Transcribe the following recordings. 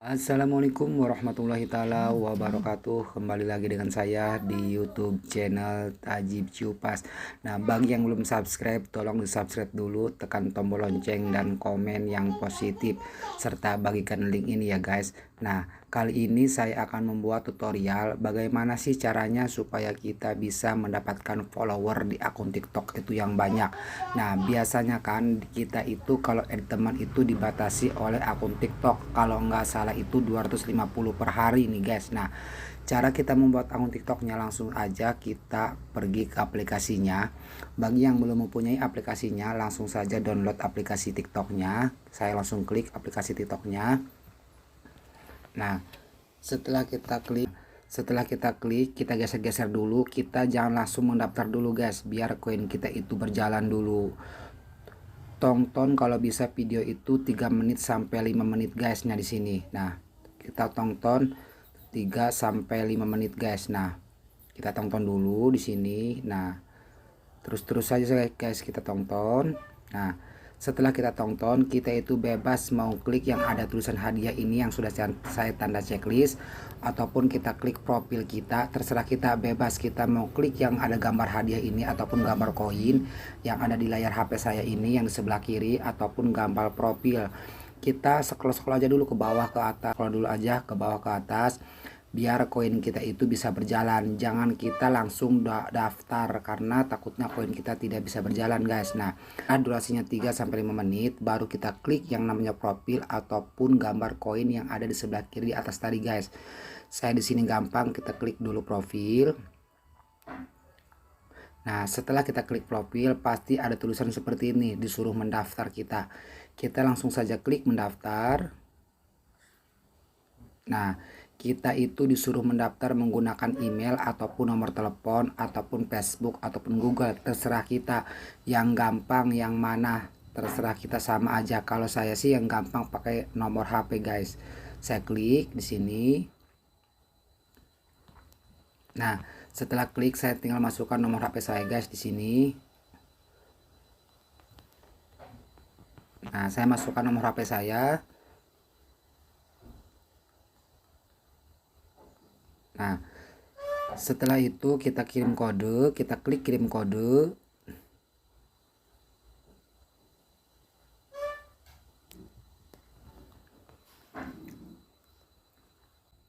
Assalamualaikum warahmatullahi taala wabarakatuh. Kembali lagi dengan saya di YouTube channel Tajib Ciupas. Nah, bagi yang belum subscribe, tolong di subscribe dulu, tekan tombol lonceng dan komen yang positif, serta bagikan link ini ya guys. Nah, kali ini saya akan membuat tutorial bagaimana sih caranya supaya kita bisa mendapatkan follower di akun TikTok itu yang banyak. Nah, biasanya kan kita itu kalau teman itu dibatasi oleh akun TikTok, kalau nggak salah itu 250 per hari nih guys. Nah, cara kita membuat akun TikToknya langsung aja kita pergi ke aplikasinya. Bagi yang belum mempunyai aplikasinya, langsung saja download aplikasi TikToknya. Saya langsung klik aplikasi TikToknya. Nah, setelah kita klik, kita geser-geser dulu. Kita jangan langsung mendaftar dulu guys, biar koin kita itu berjalan dulu. Tonton kalau bisa video itu 3 menit sampai 5 menit guys. Nah, di sini. Nah, kita tonton 3 sampai 5 menit guys. Nah, kita tonton dulu di sini. Nah, terus saja guys kita tonton. Nah, setelah kita tonton, kita itu bebas mau klik yang ada tulisan hadiah ini yang sudah saya tanda checklist, ataupun kita klik profil kita, terserah kita, bebas kita mau klik yang ada gambar hadiah ini ataupun gambar koin yang ada di layar HP saya ini yang di sebelah kiri, ataupun gambar profil. Kita scroll aja dulu ke bawah ke atas, scroll dulu aja ke bawah ke atas, biar koin kita itu bisa berjalan. Jangan kita langsung daftar karena takutnya koin kita tidak bisa berjalan guys. Nah, durasinya 3 sampai 5 menit baru kita klik yang namanya profil ataupun gambar koin yang ada di sebelah kiri di atas tadi guys. Saya di sini gampang, kita klik dulu profil. Nah, setelah kita klik profil pasti ada tulisan seperti ini, disuruh mendaftar kita. Kita langsung saja klik mendaftar. Nah, kita itu disuruh mendaftar menggunakan email ataupun nomor telepon ataupun Facebook ataupun Google, terserah kita. Yang gampang yang mana terserah kita, sama aja. Kalau saya sih yang gampang pakai nomor HP guys. Saya klik di sini. Nah, setelah klik saya tinggal masukkan nomor HP saya guys di sini. Nah, saya masukkan nomor HP saya. Nah, setelah itu kita kirim kode, kita klik kirim kode.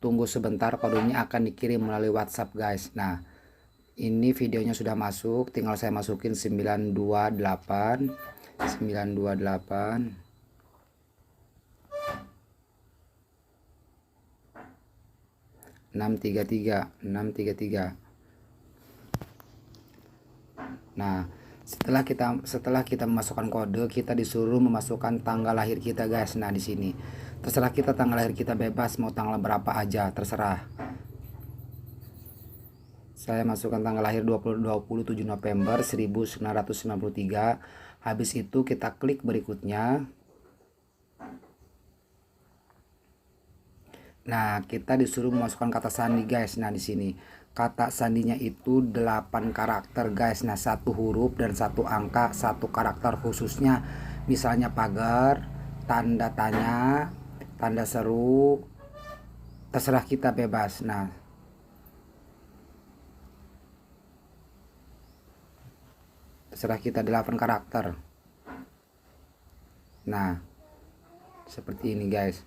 Tunggu sebentar, kodenya akan dikirim melalui WhatsApp guys. Nah, ini videonya sudah masuk, tinggal saya masukin 928 633. Nah, setelah kita memasukkan kode, kita disuruh memasukkan tanggal lahir kita guys. Nah, di sini terserah kita, tanggal lahir kita bebas mau tanggal berapa aja, terserah. Saya masukkan tanggal lahir 27 November 1993. Habis itu kita klik berikutnya. Nah, kita disuruh memasukkan kata sandi guys. Nah, di sini kata sandinya itu 8 karakter guys. Nah, 1 huruf dan 1 angka, 1 karakter khususnya. Misalnya pagar, tanda tanya, tanda seru, terserah kita, bebas. Nah, terserah kita, 8 karakter. Nah, seperti ini guys.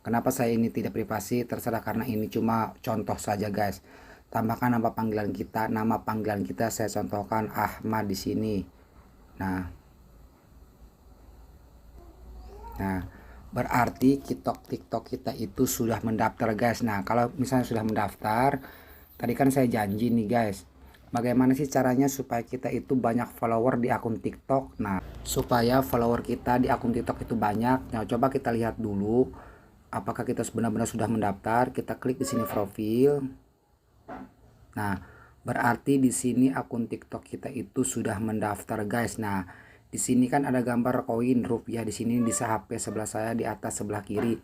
Kenapa saya ini tidak privasi? Terserah, karena ini cuma contoh saja guys. Tambahkan nama panggilan kita. Nama panggilan kita saya contohkan Ahmad di sini. Nah, berarti TikTok kita itu sudah mendaftar guys. Nah, kalau misalnya sudah mendaftar, tadi kan saya janji nih guys, bagaimana sih caranya supaya kita itu banyak follower di akun TikTok. Nah, supaya follower kita di akun TikTok itu banyak, nah coba kita lihat dulu apakah kita benar-benar sudah mendaftar. Kita klik di sini profil. Nah, berarti di sini akun TikTok kita itu sudah mendaftar guys. Nah, di sini kan ada gambar koin rupiah di sini, di HP sebelah saya di atas sebelah kiri.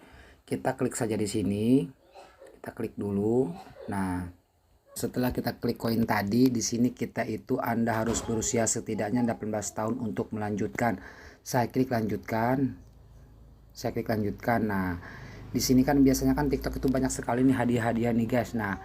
Kita klik saja di sini. Kita klik dulu. Nah, setelah kita klik koin tadi, di sini kita itu Anda harus berusia setidaknya 18 tahun untuk melanjutkan. Saya klik lanjutkan. Nah, Di sini kan biasanya kan TikTok itu banyak sekali nih hadiah-hadiah nih guys. Nah,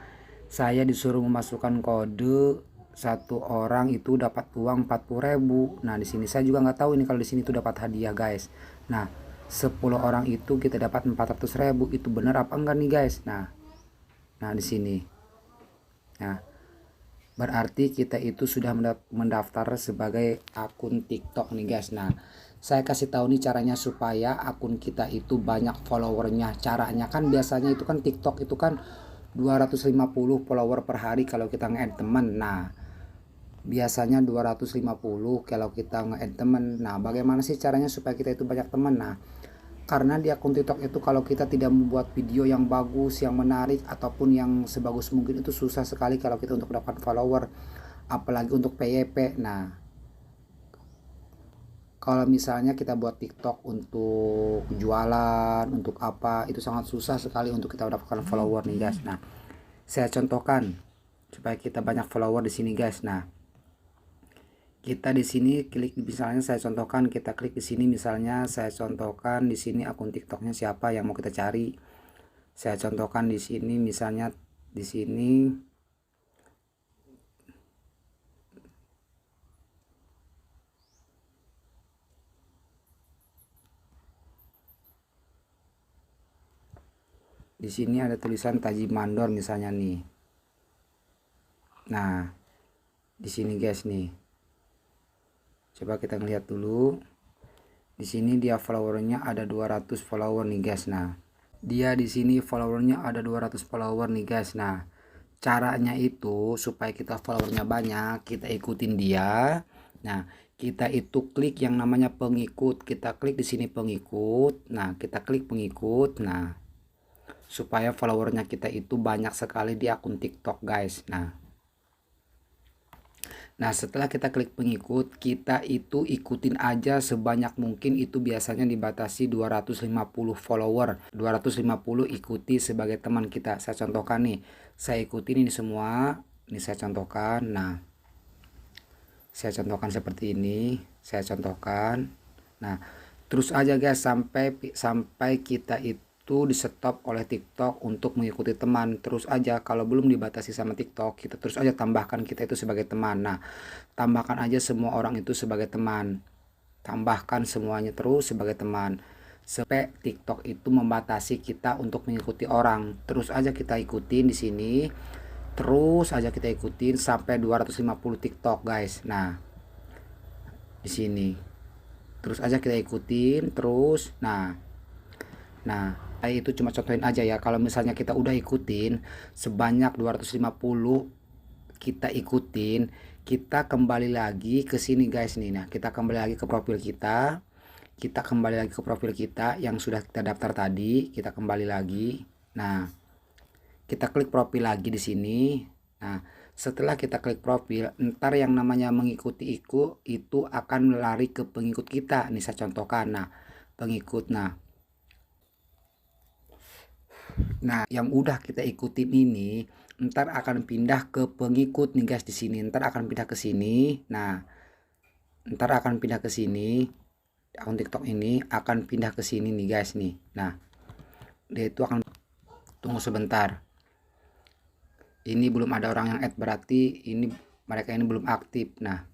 saya disuruh memasukkan kode, satu orang itu dapat uang 40.000. Nah, di sini saya juga nggak tahu ini kalau di sini tuh dapat hadiah guys. Nah, 10 orang itu kita dapat 400.000. Itu benar apa enggak nih guys? Nah di sini. Nah, berarti kita itu sudah mendaftar sebagai akun TikTok nih guys. Nah, saya kasih tahu nih caranya supaya akun kita itu banyak followernya. Caranya kan biasanya itu kan TikTok itu kan 250 follower per hari kalau kita nge-add teman. Nah, biasanya 250 kalau kita nge-add teman. Nah, bagaimana sih caranya supaya kita itu banyak teman? Nah, karena di akun TikTok itu kalau kita tidak membuat video yang bagus, yang menarik, ataupun yang sebagus mungkin, itu susah sekali kalau kita untuk dapat follower, apalagi untuk PYP. Nah, kalau misalnya kita buat TikTok untuk jualan, untuk apa, itu sangat susah sekali untuk kita mendapatkan follower nih guys. Nah, saya contohkan supaya kita banyak follower di sini guys. Nah, kita di sini klik, misalnya saya contohkan, kita klik di sini, misalnya saya contohkan di sini akun TikToknya siapa yang mau kita cari. Saya contohkan di sini, misalnya di sini ada tulisan Taji Mandor misalnya nih. Nah, di sini guys nih. Coba kita ngelihat dulu. Di sini dia followernya ada 200 follower nih guys. Nah, dia di sini followernya ada 200 follower nih guys. Nah, caranya itu supaya kita followernya banyak, kita ikutin dia. Nah, kita itu klik yang namanya pengikut. Kita klik di sini pengikut. Nah, kita klik pengikut. Nah, supaya followernya kita itu banyak sekali di akun TikTok guys. Nah, setelah kita klik pengikut, kita itu ikutin aja sebanyak mungkin. Itu biasanya dibatasi 250 follower. 250 ikuti sebagai teman kita. Saya contohkan nih. Saya ikutin ini semua. Ini saya contohkan. Nah, saya contohkan seperti ini. Saya contohkan. Nah, terus aja guys sampai kita itu di stop oleh TikTok untuk mengikuti teman. Terus aja, kalau belum dibatasi sama TikTok, kita terus aja tambahkan kita itu sebagai teman. Nah, tambahkan aja semua orang itu sebagai teman, tambahkan semuanya terus sebagai teman, sampai TikTok itu membatasi kita untuk mengikuti orang. Terus aja kita ikutin di sini, terus aja kita ikutin sampai 250 TikTok guys. Nah, di sini terus aja kita ikutin terus. Nah, itu cuma contohin aja ya. Kalau misalnya kita udah ikutin sebanyak 250, kita ikutin, kita kembali lagi ke sini guys nih. Nah, kita kembali lagi ke profil kita. Kita kembali lagi ke profil kita yang sudah kita daftar tadi. Kita kembali lagi. Nah, kita klik profil lagi di sini. Nah, setelah kita klik profil, ntar yang namanya mengikuti itu akan lari ke pengikut kita. Nih saya contohkan. Nah, pengikut. Nah, yang udah kita ikutin ini ntar akan pindah ke pengikut nih guys di sini. Ntar akan pindah ke sini. Nah, ntar akan pindah ke sini. Akun TikTok ini akan pindah ke sini nih guys nih. Nah, dia itu akan, tunggu sebentar. Ini belum ada orang yang add, berarti mereka ini belum aktif. Nah,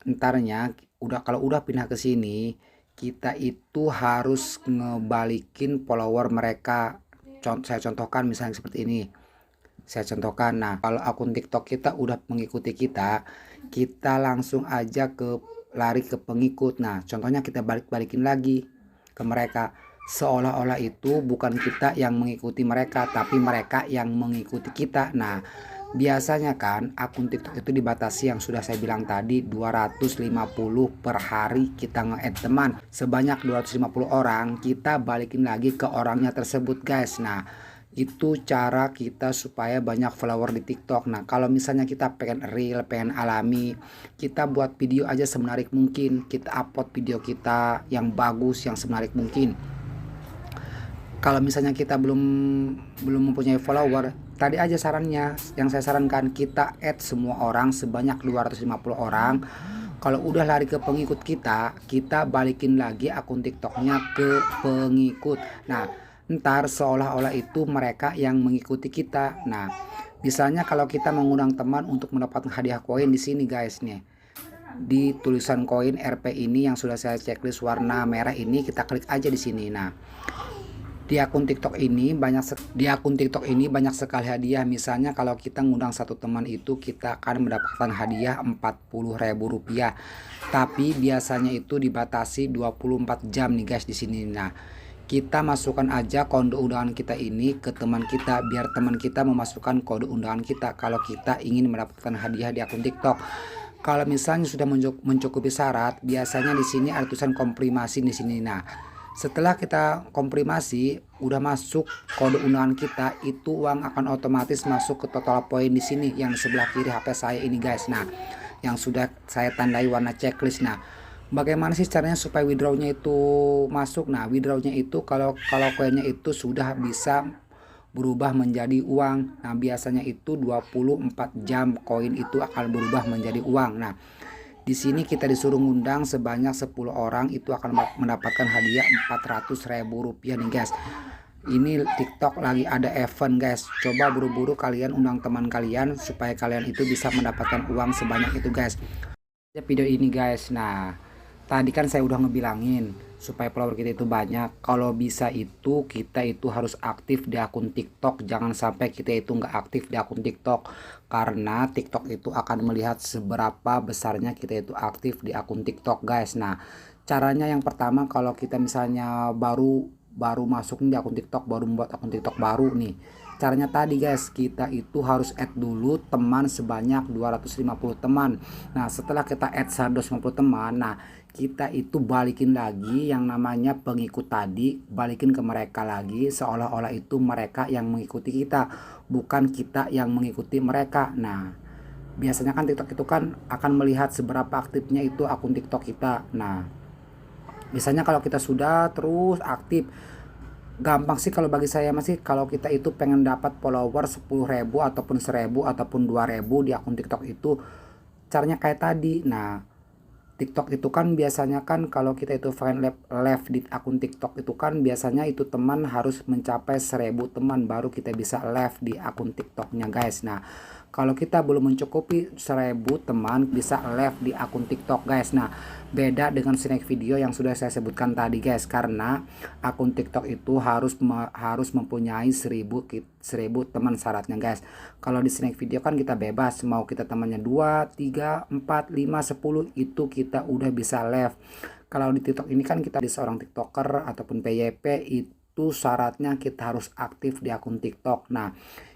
entarnya kalau udah pindah ke sini, kita itu harus ngebalikin follower mereka. Saya contohkan misalnya seperti ini. Saya contohkan. Nah, kalau akun TikTok kita udah mengikuti kita langsung aja lari ke pengikut. Nah, contohnya kita balikin lagi ke mereka, seolah-olah itu bukan kita yang mengikuti mereka, tapi mereka yang mengikuti kita. Nah, biasanya kan akun TikTok itu dibatasi yang sudah saya bilang tadi, 250 per hari kita nge-add teman. Sebanyak 250 orang, kita balikin lagi ke orangnya tersebut guys. Nah, itu cara kita supaya banyak follower di TikTok. Nah, kalau misalnya kita pengen real, pengen alami, kita buat video aja semenarik mungkin. Kita upload video kita yang bagus, yang semenarik mungkin. Kalau misalnya kita belum mempunyai follower, tadi aja sarannya, yang saya sarankan, kita add semua orang sebanyak 250 orang. Kalau udah lari ke pengikut kita balikin lagi akun TikToknya ke pengikut. Nah, ntar seolah-olah itu mereka yang mengikuti kita. Nah, misalnya kalau kita mengundang teman untuk mendapatkan hadiah koin di sini guys nih, di tulisan koin RP ini yang sudah saya checklist warna merah ini, kita klik aja di sini. Nah, di akun TikTok ini banyak sekali hadiah. Misalnya kalau kita ngundang satu teman itu kita akan mendapatkan hadiah Rp40.000. Tapi biasanya itu dibatasi 24 jam nih guys di sini. Nah, kita masukkan aja kode undangan kita ini ke teman kita biar teman kita memasukkan kode undangan kita kalau kita ingin mendapatkan hadiah di akun TikTok. Kalau misalnya sudah mencukupi syarat, biasanya di sini ada tulisan konfirmasi di sini. Nah, setelah kita konfirmasi udah masuk kode undangan kita, itu uang akan otomatis masuk ke total poin di sini yang di sebelah kiri HP saya ini guys. Nah, yang sudah saya tandai warna checklist. Nah, bagaimana sih caranya supaya withdrawnya itu masuk? Nah, withdrawnya itu kalau koinnya itu sudah bisa berubah menjadi uang. Nah, biasanya itu 24 jam koin itu akan berubah menjadi uang. Nah, di sini kita disuruh ngundang sebanyak 10 orang, itu akan mendapatkan hadiah Rp400.000 nih guys. Ini TikTok lagi ada event guys. Coba buru-buru kalian undang teman kalian supaya kalian itu bisa mendapatkan uang sebanyak itu guys. Video ini guys. Nah, tadi kan saya udah ngebilangin supaya follower kita itu banyak. Kalau bisa itu kita itu harus aktif di akun TikTok. Jangan sampai kita itu nggak aktif di akun TikTok, karena TikTok itu akan melihat seberapa besarnya kita itu aktif di akun TikTok guys. Nah, caranya yang pertama, kalau kita misalnya baru masuk di akun TikTok, baru membuat akun TikTok baru nih, caranya tadi guys, kita itu harus add dulu teman sebanyak 250 teman. Nah, setelah kita add 150 teman, nah kita itu balikin lagi yang namanya pengikut tadi, balikin ke mereka lagi seolah-olah itu mereka yang mengikuti kita, bukan kita yang mengikuti mereka. Nah, biasanya kan TikTok itu kan akan melihat seberapa aktifnya itu akun TikTok kita. Nah, biasanya kalau kita sudah terus aktif, gampang sih kalau bagi saya masih, kalau kita itu pengen dapat follower 10.000 ataupun 1.000 ataupun 2.000 di akun TikTok itu, caranya kayak tadi. Nah, TikTok itu kan biasanya kan kalau kita itu friend left di akun TikTok itu kan biasanya itu teman harus mencapai 1.000 teman baru kita bisa left di akun TikToknya guys. Nah, kalau kita belum mencukupi 1.000 teman bisa left di akun TikTok guys. Nah, beda dengan snack video yang sudah saya sebutkan tadi guys, karena akun TikTok itu harus mempunyai 1.000 teman syaratnya guys. Kalau di snack video kan kita bebas, mau kita temannya 2, 3, 4, 5, 10 itu kita udah bisa left. Kalau di TikTok ini kan kita di seorang TikToker ataupun PYP itu syaratnya kita harus aktif di akun TikTok. Nah,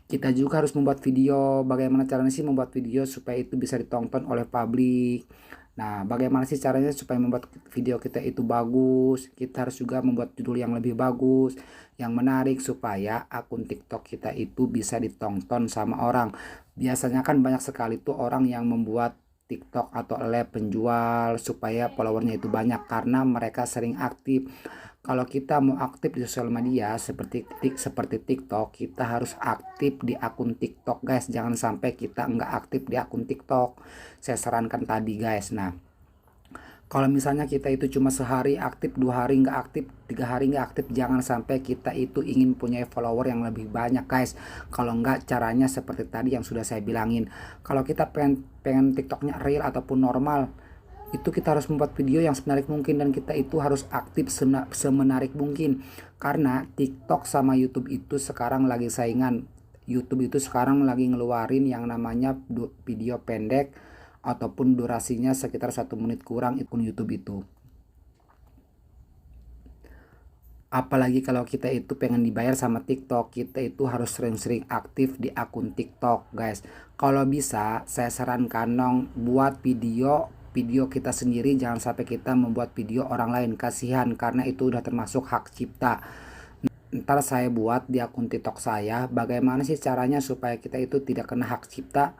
kita juga harus membuat video. Bagaimana caranya sih membuat video supaya itu bisa ditonton oleh publik? Nah, bagaimana sih caranya supaya membuat video kita itu bagus? Kita harus juga membuat judul yang lebih bagus, yang menarik, supaya akun TikTok kita itu bisa ditonton sama orang. Biasanya kan banyak sekali tuh orang yang membuat TikTok atau live penjual supaya followernya itu banyak, karena mereka sering aktif. Kalau kita mau aktif di sosial media seperti TikTok, kita harus aktif di akun TikTok guys. Jangan sampai kita nggak aktif di akun TikTok. Saya sarankan tadi guys. Nah, kalau misalnya kita itu cuma sehari aktif, 2 hari nggak aktif, 3 hari nggak aktif, jangan sampai kita itu ingin punya follower yang lebih banyak guys. Kalau nggak, caranya seperti tadi yang sudah saya bilangin. Kalau kita pengen TikToknya real ataupun normal, itu kita harus membuat video yang semenarik mungkin, dan kita itu harus aktif semenarik mungkin, karena TikTok sama YouTube itu sekarang lagi saingan. YouTube itu sekarang lagi ngeluarin yang namanya video pendek ataupun durasinya sekitar 1 menit kurang akun YouTube itu. Apalagi kalau kita itu pengen dibayar sama TikTok, kita itu harus sering-sering aktif di akun TikTok guys. Kalau bisa saya sarankan buat video kita sendiri, jangan sampai kita membuat video orang lain, kasihan, karena itu udah termasuk hak cipta. Ntar saya buat di akun TikTok saya bagaimana sih caranya supaya kita itu tidak kena hak cipta,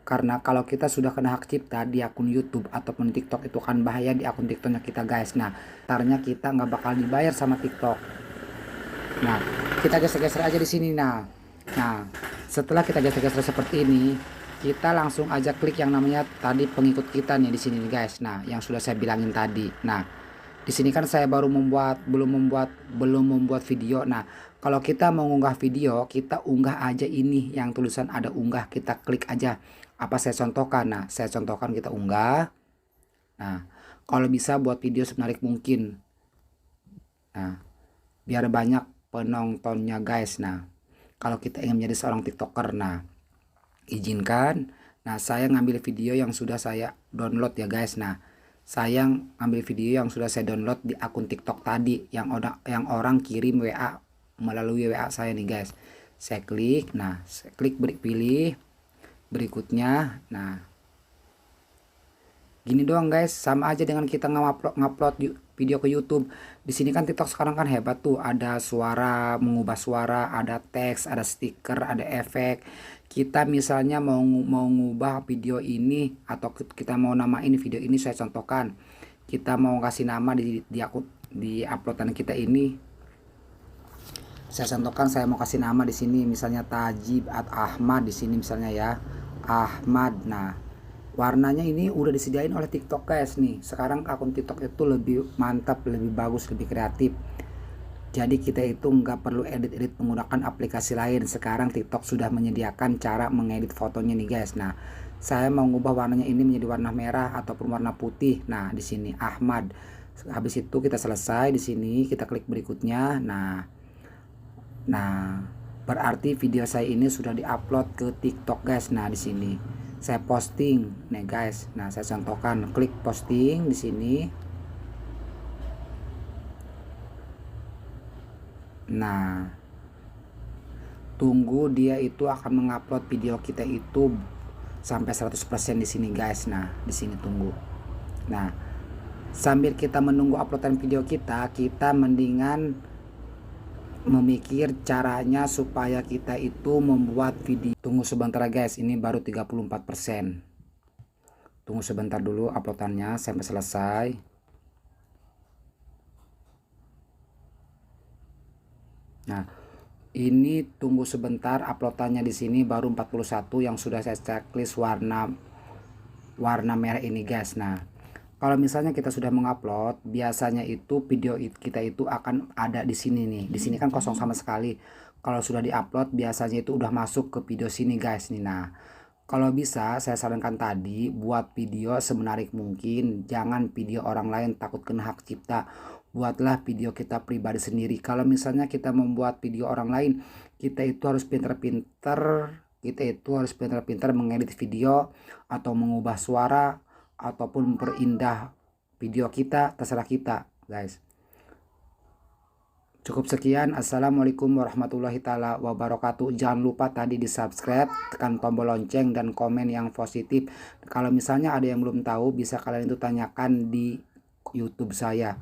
karena kalau kita sudah kena hak cipta di akun YouTube ataupun TikTok itu kan bahaya di akun TikToknya kita guys. Nah, ntarnya kita nggak bakal dibayar sama TikTok. Nah, kita geser-geser aja di sini. Nah, setelah kita geser-geser seperti ini, kita langsung aja klik yang namanya tadi pengikut kita nih di sini nih guys. Nah, yang sudah saya bilangin tadi. Nah, Di sini kan saya belum membuat video. Nah, kalau kita mau unggah video, kita unggah aja ini yang tulisan ada unggah, kita klik aja. Apa saya contohkan? Nah, saya contohkan kita unggah. Nah, kalau bisa buat video semenarik mungkin. Nah, biar banyak penontonnya guys. Nah, kalau kita ingin menjadi seorang TikToker, nah izinkan. Nah, saya ngambil video yang sudah saya download ya guys. Nah, saya ngambil video yang sudah saya download di akun TikTok tadi yang orang kirim WA melalui WA saya nih guys. Saya klik, nah saya klik pilih berikutnya. Nah, gini doang guys, sama aja dengan kita ngupload video ke YouTube. Di sini kan TikTok sekarang kan hebat tuh, ada suara, mengubah suara, ada teks, ada stiker, ada efek. Kita misalnya mau ngubah video ini atau kita mau namain video ini, saya contohkan. Kita mau kasih nama di uploadan kita ini. Saya contohkan saya mau kasih nama di sini misalnya Tajib Ahmad di sini misalnya ya. Ahmad. Nah, warnanya ini udah disediain oleh TikTok guys nih. Sekarang akun TikTok itu lebih mantap, lebih bagus, lebih kreatif. Jadi kita itu nggak perlu edit-edit menggunakan aplikasi lain. Sekarang TikTok sudah menyediakan cara mengedit fotonya nih guys. Nah, saya mau ngubah warnanya ini menjadi warna merah ataupun warna putih. Nah, di sini Ahmad. Habis itu kita selesai di sini, kita klik berikutnya. Nah, berarti video saya ini sudah diupload ke TikTok guys. Nah, di sini saya posting nih guys. Nah, saya contohkan, klik posting di sini. Nah, tunggu dia itu akan mengupload video kita itu sampai 100% di sini guys. Nah, di sini tunggu. Nah, sambil kita menunggu uploadan video kita mendingan memikir caranya supaya kita itu membuat video. Tunggu sebentar guys, ini baru 34%. Tunggu sebentar dulu uploadannya sampai selesai. Nah, ini tunggu sebentar uploadannya di sini baru 41 yang sudah saya checklist warna merah ini guys. Nah, kalau misalnya kita sudah mengupload, biasanya itu video kita itu akan ada di sini nih. Di sini kan kosong sama sekali. Kalau sudah diupload, biasanya itu udah masuk ke video sini guys nih. Nah, kalau bisa saya sarankan tadi buat video semenarik mungkin. Jangan video orang lain, takut kena hak cipta. Buatlah video kita pribadi sendiri. Kalau misalnya kita membuat video orang lain, kita itu harus pinter-pinter. Kita itu harus pinter-pinter mengedit video atau mengubah suara ataupun memperindah video kita, terserah kita guys. Cukup sekian. Assalamualaikum warahmatullahi taala wabarakatuh. Jangan lupa tadi di subscribe, tekan tombol lonceng dan komen yang positif. Kalau misalnya ada yang belum tahu, bisa kalian itu tanyakan di YouTube saya.